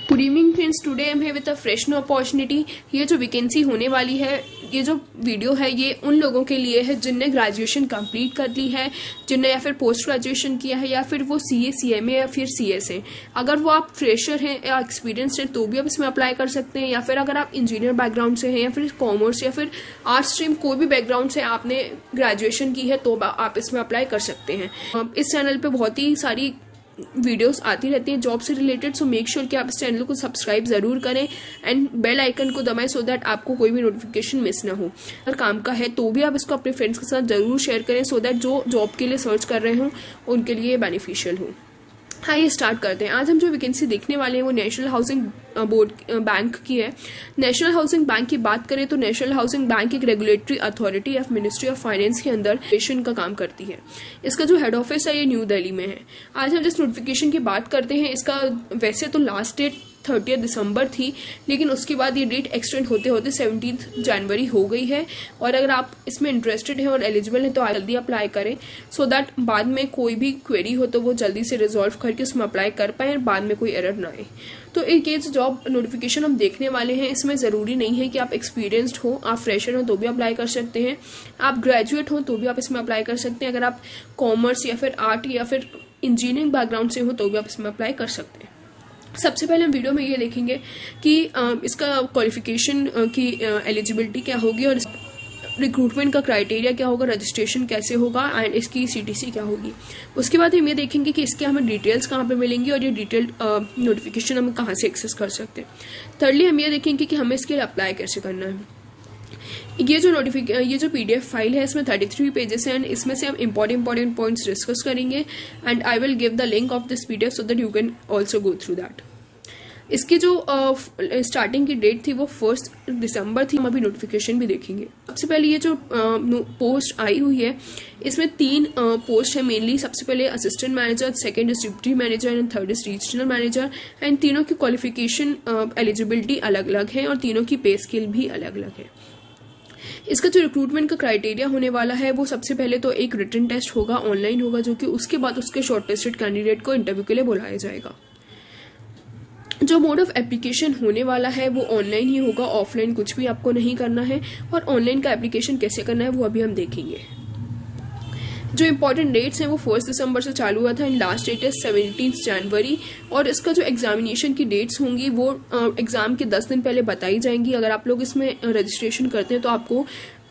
Good evening friends, today I am here with a fresh new opportunity. ये जो vacancy होने वाली है, ये जो वीडियो है ये उन लोगों के लिए है जिनने ग्रेजुएशन कंप्लीट कर ली है, जिनने या फिर पोस्ट ग्रेजुएशन किया है, या फिर वो CA CMA या फिर CS है। अगर वो आप फ्रेशर हैं या एक्सपीरियंस्ड हैं तो भी आप इसमें अप्लाई कर सकते हैं, या फिर अगर आप इंजीनियर बैकग्राउंड से हैं या फिर कॉमर्स या फिर आर्ट्स स्ट्रीम कोई भी बैकग्राउंड से आपने ग्रेजुएशन की है तो आप इसमें अप्लाई कर सकते हैं। इस चैनल पे बहुत ही सारी वीडियोस आती रहती हैं जॉब से रिलेटेड, सो मेक श्योर कि आप इस चैनल को सब्सक्राइब जरूर करें एंड बेल आइकन को दबाएं सो दैट आपको कोई भी नोटिफिकेशन मिस ना हो। अगर काम का है तो भी आप इसको अपने फ्रेंड्स के साथ जरूर शेयर करें सो दैट जो जॉब के लिए सर्च कर रहे हो उनके लिए बेनिफिशियल हो। हाँ, ये स्टार्ट करते हैं। आज हम जो वैकेंसी देखने वाले हैं वो नेशनल हाउसिंग बोर्ड बैंक की है। नेशनल हाउसिंग बैंक की बात करें तो नेशनल हाउसिंग बैंक एक regulatory authority of ministry of finance के अंदर रेगुलेशन का काम करती है। इसका जो हेड ऑफिस है ये न्यू दिल्ली में है। आज हम जिस नोटिफिकेशन की बात करते हैं, इसका वैसे तो लास्ट डेट 30 दिसंबर थी, लेकिन उसके बाद ये डेट एक्सटेंड होते होते 17 जनवरी हो गई है। और अगर आप इसमें इंटरेस्टेड हैं और एलिजिबल हैं तो जल्दी अप्लाई करें सो दैट बाद में कोई भी क्वेरी हो तो वो जल्दी से रिजॉल्व करके उसमें अप्लाई कर पाए और बाद में कोई एरर ना आए। तो एक ये जॉब नोटिफिकेशन हम देखने वाले हैं, इसमें ज़रूरी नहीं है कि आप एक्सपीरियंस्ड हो, आप फ्रेशर हो तो भी अप्लाई कर सकते हैं, आप ग्रेजुएट हो तो भी आप इसमें अप्लाई कर सकते हैं, अगर आप कॉमर्स या फिर आर्ट या फिर इंजीनियरिंग बैकग्राउंड से हो तो भी आप इसमें अप्लाई कर सकते हैं। सबसे पहले हम वीडियो में ये देखेंगे कि इसका क्वालिफिकेशन की एलिजिबिलिटी क्या होगी और रिक्रूटमेंट का क्राइटेरिया क्या होगा, रजिस्ट्रेशन कैसे होगा एंड इसकी CTC क्या होगी। उसके बाद हम ये देखेंगे कि इसके हमें डिटेल्स कहाँ पे मिलेंगी और ये डिटेल्ड नोटिफिकेशन हम कहाँ से एक्सेस कर सकते हैं। थर्डली हम ये देखेंगे कि हमें इसके लिए अप्लाई कैसे करना है। ये जो PDF फाइल है इसमें 33 पेजेस हैं एंड इसमें से हम इंपॉर्टेंट पॉइंट्स डिस्कस करेंगे and I will give the link of this PDF so that you can also go through that. इसकी जो स्टार्टिंग की डेट थी वो 1 दिसंबर थी। हम अभी नोटिफिकेशन भी देखेंगे। सबसे पहले ये जो पोस्ट आई हुई है इसमें 3 पोस्ट है मेनली। सबसे पहले assistant manager, second is deputy manager and third is regional manager. And तीनों की क्वालिफिकेशन एलिजिबिलिटी अलग अलग है और तीनों की पे स्केल भी अलग अलग है। इसका जो रिक्रूटमेंट का क्राइटेरिया होने वाला है वो सबसे पहले तो एक रिटन टेस्ट होगा, ऑनलाइन होगा, जो कि उसके बाद उसके शॉर्टलिस्टेड कैंडिडेट को इंटरव्यू के लिए बुलाया जाएगा। जो मोड ऑफ एप्लीकेशन होने वाला है वो ऑनलाइन ही होगा, ऑफलाइन कुछ भी आपको नहीं करना है। और ऑनलाइन का एप्लीकेशन कैसे करना है वो अभी हम देखेंगे। जो इंपॉर्टेंट डेट्स हैं वो 1 दिसंबर से चालू हुआ था एंड लास्ट डेट है 17 जनवरी। और इसका जो एग्जामिनेशन की डेट्स होंगी वो एग्जाम के 10 दिन पहले बताई जाएंगी। अगर आप लोग इसमें रजिस्ट्रेशन करते हैं तो आपको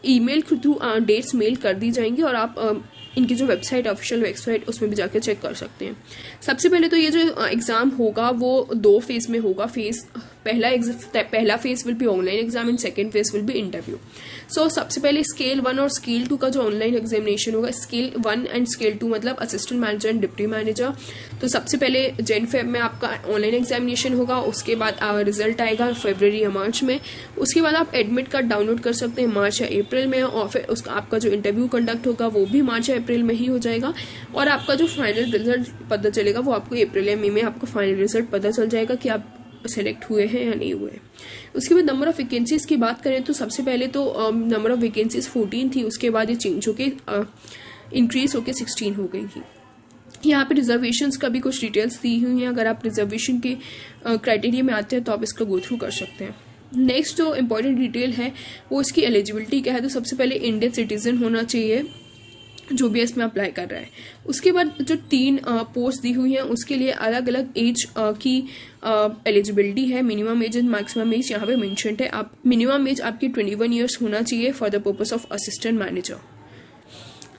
ईमेल के थ्रू डेट्स मेल कर दी जाएंगी और आप इनकी जो वेबसाइट, ऑफिशियल वेबसाइट, उसमें भी जाकर चेक कर सकते हैं। सबसे पहले तो ये जो एग्जाम होगा वो 2 फेज में होगा। पहला phase will be online exam and second phase will be interview. So सबसे पहले स्केल 1 और स्केल 2 का जो ऑनलाइन एग्जामिनेशन होगा, स्केल 1 एंड स्केल 2 मतलब assistant manager and deputy manager. तो सबसे पहले Jan-Feb में आपका ऑनलाइन एग्जामिनेशन होगा, उसके बाद रिजल्ट आएगा फरवरी या मार्च में। उसके बाद आप एडमिट कार्ड डाउनलोड कर सकते हैं मार्च या अप्रैल में, और फिर उसका आपका जो इंटरव्यू कंडक्ट होगा वो भी मार्च या अप्रैल में ही हो जाएगा। और आपका जो फाइनल रिजल्ट पता चलेगा वो आपको अप्रैल या मई में आपको फाइनल रिजल्ट पता चल जाएगा कि आप सेलेक्ट हुए हैं या नहीं हुए। उसके बाद नंबर ऑफ वैकेंसीज की बात करें तो सबसे पहले तो नंबर ऑफ वैकेंसीज 14 थी, उसके बाद ये चेंज होके इंक्रीज होके 16 हो गई थी। यहाँ पे रिजर्वेशंस का भी कुछ डिटेल्स दी हुई हैं। अगर आप रिजर्वेशन के क्राइटेरिया में आते हैं तो आप इसका गो थ्रू कर सकते हैं। नेक्स्ट जो इम्पोर्टेंट डिटेल है वो इसकी एलिजिबिलिटी क्या है। तो सबसे पहले इंडियन सिटीजन होना चाहिए जो भी इसमें अप्लाई कर रहा है। उसके बाद जो 3 पोस्ट दी हुई हैं उसके लिए अलग अलग एज की एलिजिबिलिटी है। Minimum age and maximum age यहाँ पे मेंशन्ड है। आप मिनिमम एज आपकी 21 ईयर्स होना चाहिए for the purpose of assistant manager.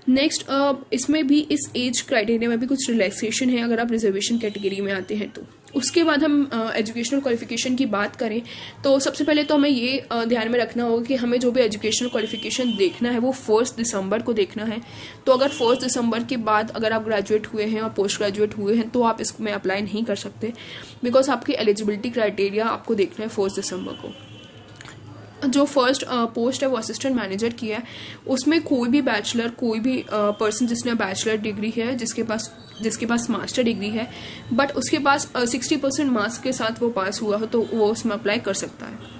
Next इसमें भी इस एज क्राइटेरिया में भी कुछ रिलैक्सेशन है अगर आप रिजर्वेशन कैटेगरी में आते हैं तो। उसके बाद हम एजुकेशनल क्वालिफिकेशन की बात करें तो सबसे पहले तो हमें ये ध्यान में रखना होगा कि हमें जो भी एजुकेशनल क्वालिफिकेशन देखना है वो 1 दिसंबर को देखना है। तो अगर 1 दिसंबर के बाद अगर आप ग्रेजुएट हुए हैं और पोस्ट ग्रेजुएट हुए हैं तो आप इसमें अप्लाई नहीं कर सकते, बिकॉज आपकी एलिजिबिलिटी क्राइटेरिया आपको देखना है 1 दिसंबर को। जो फर्स्ट पोस्ट है वो असिस्टेंट मैनेजर की है। उसमें कोई भी बैचलर, कोई भी पर्सन जिसने बैचलर डिग्री है, जिसके पास मास्टर डिग्री है, बट उसके पास 60% मार्क्स के साथ वो पास हुआ हो तो वो उसमें अप्लाई कर सकता है।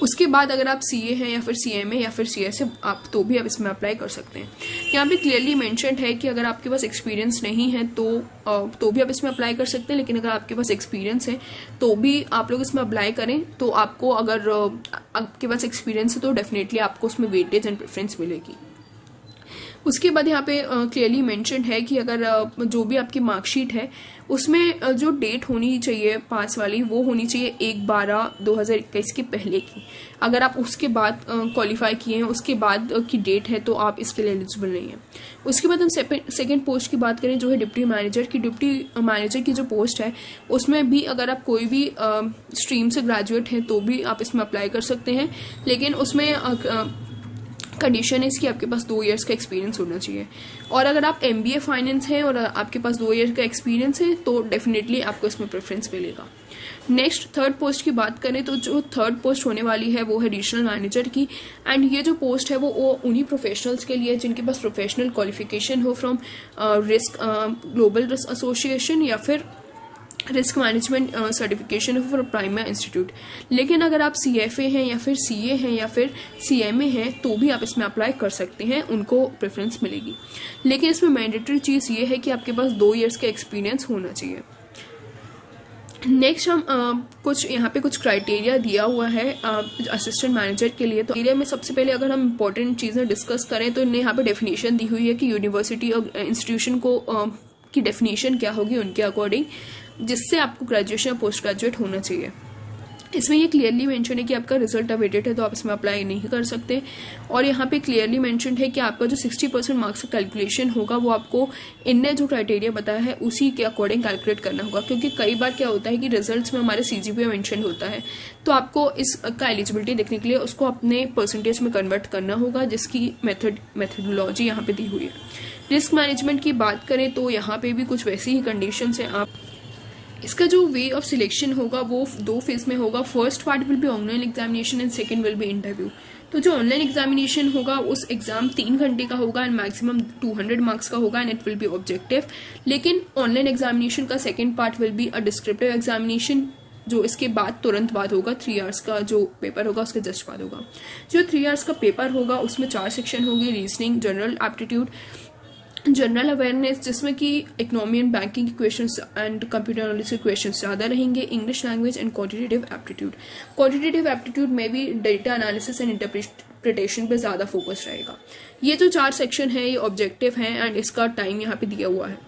उसके बाद अगर आप CA हैं या फिर CMA या फिर CS आप तो भी आप इसमें अप्लाई कर सकते हैं। यहाँ पे क्लियरली मेंशन्ड है कि अगर आपके पास एक्सपीरियंस नहीं है तो भी आप इसमें अप्लाई कर सकते हैं, लेकिन अगर आपके पास एक्सपीरियंस है तो भी आप लोग इसमें अप्लाई करें। तो आपको अगर आपके पास एक्सपीरियंस है तो डेफिनेटली आपको उसमें वेटेज एंड प्रेफरेंस मिलेगी। उसके बाद यहाँ पे क्लियरली मेंशन है कि अगर जो भी आपकी मार्कशीट है उसमें जो डेट होनी चाहिए पास वाली वो होनी चाहिए 1/12/2021 के पहले की। अगर आप उसके बाद क्वालिफाई किए हैं, उसके बाद की डेट है, तो आप इसके लिए एलिजिबल नहीं है। उसके बाद हम सेकंड पोस्ट की बात करें जो है डिप्टी मैनेजर की। डिप्टी मैनेजर की जो पोस्ट है उसमें भी अगर आप कोई भी स्ट्रीम से ग्रेजुएट हैं तो भी आप इसमें अप्लाई कर सकते हैं, लेकिन उसमें कंडीशन है इसकी आपके पास 2 इयर्स का एक्सपीरियंस होना चाहिए। और अगर आप MBA फाइनेंस हैं और आपके पास 2 इयर्स का एक्सपीरियंस है तो डेफिनेटली आपको इसमें प्रेफरेंस मिलेगा। नेक्स्ट थर्ड पोस्ट की बात करें तो जो थर्ड पोस्ट होने वाली है वो है रीजनल मैनेजर की। एंड ये जो पोस्ट है वो उन्हीं प्रोफेशनल्स के लिए जिनके पास प्रोफेशनल क्वालिफिकेशन हो फ्रॉम ग्लोबल रिस्क एसोसिएशन या फिर risk management certification for primary institute. लेकिन अगर आप CFA हैं या फिर CA हैं या फिर CMA हैं तो भी आप इसमें अप्लाई कर सकते हैं, उनको प्रेफरेंस मिलेगी। लेकिन इसमें मैंडेटरी चीज़ ये है कि आपके पास 2 इयर्स का एक्सपीरियंस होना चाहिए। नेक्स्ट हम कुछ यहाँ पे कुछ क्राइटेरिया दिया हुआ है असिस्टेंट मैनेजर के लिए। तो एरिया में सबसे पहले अगर हम इंपॉर्टेंट चीज़ें डिस्कस करें तो इन्हें यहाँ पे डेफिनेशन दी हुई है कि यूनिवर्सिटी और इंस्टीट्यूशन को की डेफिनेशन क्या होगी उनके अकॉर्डिंग, जिससे आपको ग्रेजुएशन या पोस्ट ग्रेजुएट होना चाहिए। इसमें ये क्लियरली मेंशन है कि आपका रिजल्ट अवेटेड है तो आप इसमें अप्लाई नहीं कर सकते। और यहाँ पे क्लियरली मेंशन है कि आपका जो 60% मार्क्स का कैलकुलेशन होगा वो आपको इनने जो क्राइटेरिया बताया है उसी के अकॉर्डिंग कैलकुलेट करना होगा। क्योंकि कई बार क्या होता है कि रिजल्ट्स में हमारे CGPA मेंशन होता है, तो आपको इसका एलिजिबिलिटी देखने के लिए उसको अपने परसेंटेज में कन्वर्ट करना होगा, जिसकी मेथडोलॉजी यहाँ पे दी हुई है। रिस्क मैनेजमेंट की बात करें तो यहाँ पे भी कुछ वैसी ही कंडीशंस हैं। आप इसका जो वे ऑफ सिलेक्शन होगा वो 2 फेज में होगा। First part will be online examination and second will be interview. तो जो ऑनलाइन एग्जामिनेशन होगा उस एग्जाम 3 घंटे का होगा एंड मैक्सिमम 200 मार्क्स का होगा and it will be objective. लेकिन ऑनलाइन एग्जामिनेशन का second part will be a descriptive examination, जो इसके बाद तुरंत बाद होगा। 3 आवर्स का जो पेपर होगा उसके जस्ट बाद होगा। जो 3 आवर्स का पेपर होगा उसमें 4 सेक्शन होंगे, reasoning, general aptitude, general awareness जिसमें कि इकोनॉमी एंड बैंकिंग के क्वेश्चंस एंड कंप्यूटर नॉलेज के क्वेश्चंस ज़्यादा रहेंगे, English language and quantitative aptitude. Quantitative aptitude में भी डेटा एनालिसिस एंड इंटरप्रिटेशन पे ज़्यादा फोकस रहेगा। ये जो 4 सेक्शन है ये ऑब्जेक्टिव हैं एंड इसका टाइम यहाँ पे दिया हुआ है।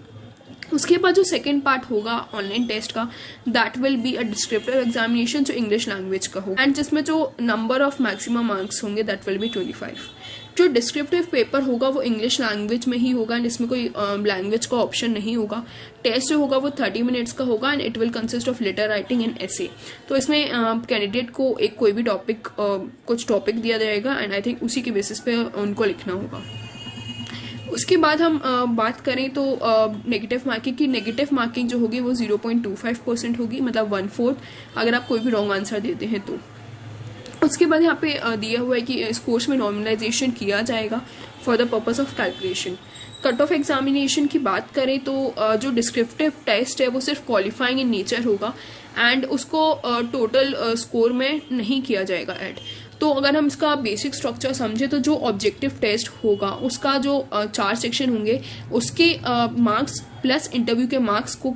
उसके बाद जो सेकंड पार्ट होगा ऑनलाइन टेस्ट का, that will be a descriptive examination जो इंग्लिश लैंग्वेज का होगा एंड जिसमें जो नंबर ऑफ मैक्सिमम मार्क्स होंगे दैट विल बी 25। जो डिस्क्रिप्टिव पेपर होगा वो इंग्लिश लैंग्वेज में ही होगा एंड इसमें कोई लैंग्वेज का ऑप्शन नहीं होगा। टेस्ट जो होगा वो 30 मिनट्स का होगा and it will consist of letter writing and essay. तो इसमें कैंडिडेट को एक कोई भी टॉपिक कुछ टॉपिक दिया जाएगा एंड आई थिंक उसी के बेसिस पे उनको लिखना होगा। उसके बाद हम बात करें तो नेगेटिव मार्किंग की। नेगेटिव मार्किंग जो होगी वो 0.25% होगी, मतलब 1/4 अगर आप कोई भी रॉन्ग आंसर देते हैं तो। उसके बाद यहाँ पे दिया हुआ है कि इस कोर्स में नॉर्मलाइजेशन किया जाएगा for the purpose of calculation. Cut off examination की बात करें तो जो डिस्क्रिप्टिव टेस्ट है वो सिर्फ क्वालिफाइंग इन नेचर होगा एंड उसको टोटल स्कोर में नहीं किया जाएगा ऐड। तो अगर हम इसका बेसिक स्ट्रक्चर समझे तो जो ऑब्जेक्टिव टेस्ट होगा उसका जो 4 सेक्शन होंगे उसके मार्क्स प्लस इंटरव्यू के मार्क्स को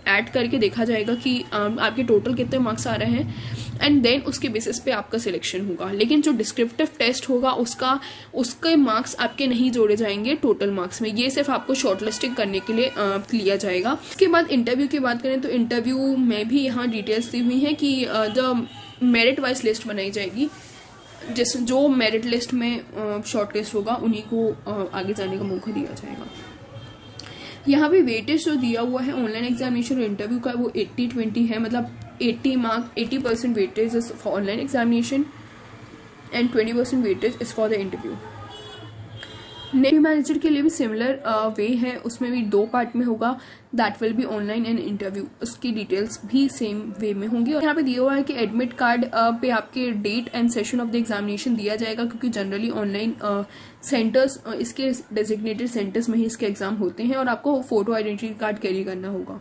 ऐड करके देखा जाएगा कि आपके टोटल कितने मार्क्स आ रहे हैं एंड देन उसके बेसिस पे आपका सिलेक्शन होगा। लेकिन जो डिस्क्रिप्टिव टेस्ट होगा उसके मार्क्स आपके नहीं जोड़े जाएंगे टोटल मार्क्स में, ये सिर्फ आपको शॉर्टलिस्टिंग करने के लिए लिया जाएगा। उसके बाद इंटरव्यू की बात करें तो इंटरव्यू में भी यहाँ डिटेल्स दी हुई है कि द मेरिट वाइज लिस्ट बनाई जाएगी, जो मेरिट लिस्ट में शॉर्टलिस्ट होगा उन्हीं को आगे जाने का मौका दिया जाएगा। यहाँ पे वेटेज जो दिया हुआ है ऑनलाइन एग्जामिनेशन और इंटरव्यू का वो 80-20 है, मतलब 80% weightage is for online examination and 20% weightage is for the interview. Next manager के लिए भी सिमिलर वे है, उसमें भी 2 पार्ट में होगा, that will be online and interview. उसकी डिटेल्स भी सेम वे में होंगी। और यहाँ पे दिया हुआ है कि एडमिट कार्ड पे आपके date and session of the examination दिया जाएगा, क्योंकि जनरली ऑनलाइन सेंटर्स इसके डेजिग्नेटेड सेंटर्स में ही इसके एग्जाम होते हैं और आपको फोटो आइडेंटिटी कार्ड कैरी करना होगा।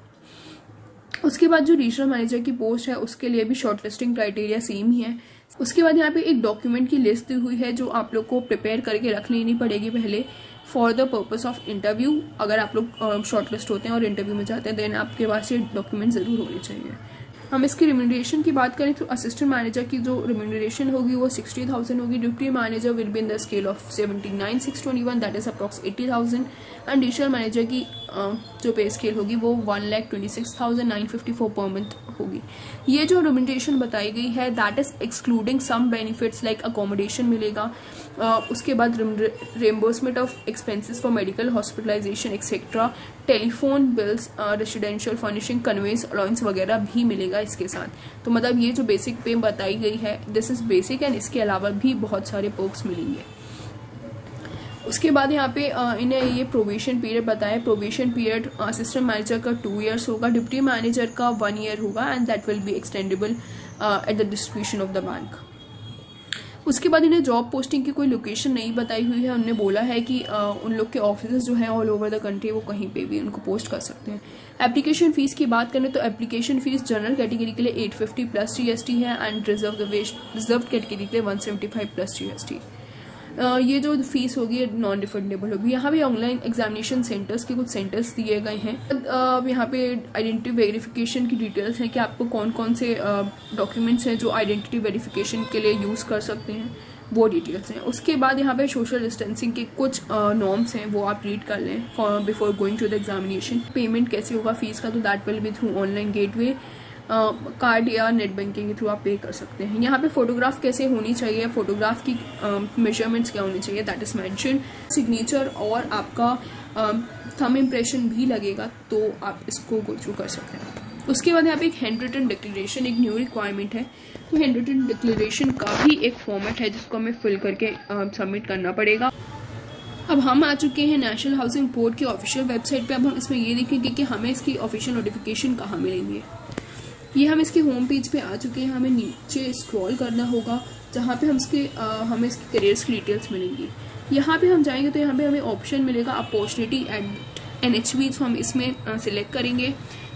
उसके बाद जो रीजनल मैनेजर की पोस्ट है उसके लिए भी शॉर्टलिस्टिंग क्राइटेरिया सेम ही है। उसके बाद यहाँ पे एक डॉक्यूमेंट की लिस्ट दी हुई है जो आप लोग को प्रिपेयर करके रख लेनी पड़ेगी पहले for the purpose of interview. अगर आप लोग शॉर्टलिस्ट होते हैं और इंटरव्यू में जाते हैं देन आपके पास ये डॉक्यूमेंट ज़रूर होने चाहिए। हम इसकी रिम्यूनरेशन की बात करें तो असिस्टेंट मैनेजर की जो रिम्यूनरेशन होगी वो 60,000 होगी। Deputy manager will be in the scale of 79,621 that is approx 80,000। And additional manager की जो पे स्केल होगी वो 1,26,954 पर मंथ होगी। ये जो रिम्यूनरेशन बताई गई है that is excluding some benefits like accommodation मिलेगा, उसके बाद reimbursement of expenses for medical hospitalisation etcetera, telephone bills, residential furnishing, conveyance allowance वगैरह भी मिलेगा इसके साथ। तो मतलब ये जो बेसिक पे बताई गई है दिस इज बेसिक एंड इसके अलावा भी बहुत सारे पर्क्स मिलेंगे। उसके बाद यहाँ पे इन्हें ये प्रोबेशन पीरियड बताया। प्रोबेशन पीरियड असिस्टेंट मैनेजर का 2 years होगा, डिप्टी मैनेजर का 1 year होगा and that will B extendable at the description of the bank. उसके बाद इन्हें जॉब पोस्टिंग की कोई लोकेशन नहीं बताई हुई है। उन्होंने बोला है कि उन लोग के ऑफिस जो हैं ऑल ओवर द कंट्री वो कहीं पे भी उनको पोस्ट कर सकते हैं। एप्लीकेशन फीस की बात करें तो एप्लीकेशन फीस जनरल कैटेगरी के लिए 850 प्लस GST है एंड रिजर्व कैटेगरी के लिए 175 प्लस GST। ये जो फीस होगी नॉन रिफंडेबल होगी। यहाँ पे ऑनलाइन एग्जामिनेशन सेंटर्स के कुछ सेंटर्स दिए गए हैं। यहाँ पे आइडेंटिटी वेरिफिकेशन की डिटेल्स हैं कि आपको कौन कौन से डॉक्यूमेंट्स हैं जो आइडेंटिटी वेरिफिकेशन के लिए यूज़ कर सकते हैं, वो डिटेल्स हैं। उसके बाद यहाँ पे सोशल डिस्टेंसिंग के कुछ नॉर्म्स हैं वो आप रीड कर लें before going to the examination. Payment कैसे होगा फीस का, तो that will be through online gateway, card या नेट बैंकिंग के थ्रू आप पे कर सकते हैं। यहाँ पे फोटोग्राफ कैसे होनी चाहिए, फोटोग्राफ की मेजरमेंट्स क्या होनी चाहिए दैट इज मेंशन। सिग्नेचर और आपका थंब इम्प्रेशन भी लगेगा तो आप इसको गो थ्रू कर सकते हैं। उसके बाद यहाँ पे एक हैंड रिटन डिक्लेरेशन एक न्यू रिक्वायरमेंट है। तो हैंड रिटन डिक्लेरेशन का भी एक फॉर्मेट है जिसको हमें फिल करके सबमिट करना पड़ेगा। अब हम आ चुके हैं नेशनल हाउसिंग बोर्ड की ऑफिशियल वेबसाइट पे। अब हम इसमें ये देखेंगे कि हमें इसकी ऑफिशियल नोटिफिकेशन कहाँ मिलेंगे। ये हम इसके होम पेज पे आ चुके हैं। हमें नीचे स्क्रॉल करना होगा जहाँ पे हमें इसकी करियर्स की डिटेल्स मिलेंगी। यहाँ पे हम जाएंगे तो यहाँ पे हमें ऑप्शन मिलेगा अपॉर्चुनिटी एट NHB, तो हम इसमें सिलेक्ट करेंगे।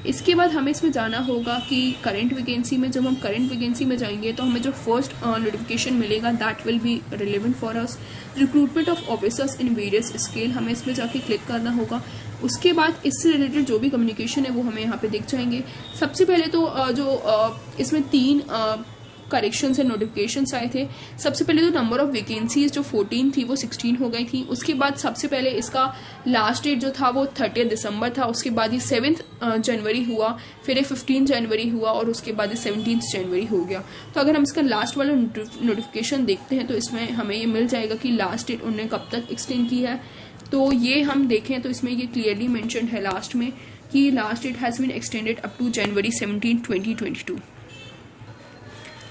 इसके बाद हमें इसमें जाना होगा कि करंट वैकेंसी में। जब हम करंट वैकेंसी में जाएंगे तो हमें जो फर्स्ट नोटिफिकेशन मिलेगा that will B relevant for us, recruitment of officers in various scale, हमें इसमें जाके क्लिक करना होगा। उसके बाद इससे रिलेटेड जो भी कम्युनिकेशन है वो हमें यहाँ पे दिख जाएंगे। सबसे पहले तो इसमें 3 करेक्शंस एंड नोटिफिकेशंस आए थे। सबसे पहले तो नंबर ऑफ वैकेंसीज जो 14 थी वो 16 हो गई थी। उसके बाद सबसे पहले इसका लास्ट डेट जो था वो 30 दिसंबर था। उसके बाद ये 7 जनवरी हुआ, फिर ये 15 जनवरी हुआ और उसके बाद ये 17 जनवरी हो गया। तो अगर हम इसका लास्ट वाला नोटिफिकेशन देखते हैं तो इसमें हमें ये मिल जाएगा कि लास्ट डेट उन्होंने कब तक एक्सटेंड की है। तो ये हम देखें तो इसमें ये क्लियरली मेंशन्ड है लास्ट में कि last date has been extended up to January 17, 2022।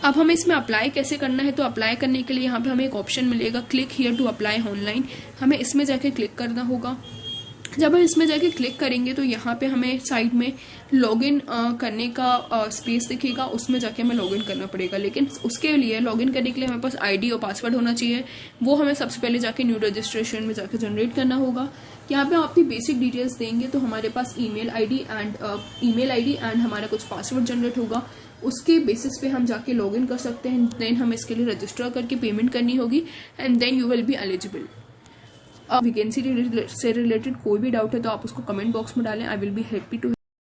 अब हमें इसमें अप्लाई कैसे करना है, तो अप्लाई करने के लिए यहाँ पे हमें एक ऑप्शन मिलेगा click here to apply online. हमें इसमें जाके क्लिक करना होगा। जब हम इसमें जाके क्लिक करेंगे तो यहाँ पे हमें साइड में लॉगिन करने का स्पेस दिखेगा, उसमें जाके हमें लॉगिन करना पड़ेगा। लेकिन उसके लिए लॉगिन करने के लिए हमारे पास ID और पासवर्ड होना चाहिए। वो हमें सबसे पहले जाके न्यू रजिस्ट्रेशन में जाके जनरेट करना होगा। यहाँ पे हम अपनी बेसिक डिटेल्स देंगे तो हमारे पास ईमेल आईडी एंड हमारा कुछ पासवर्ड जनरेट होगा। उसके बेसिस पे हम जाके लॉगिन कर सकते हैं। देन हमें इसके लिए रजिस्टर करके पेमेंट करनी होगी and then you will be eligible. अब वैकेंसी से रिलेटेड कोई भी डाउट है तो आप उसको कमेंट बॉक्स में डालें। I will be happy to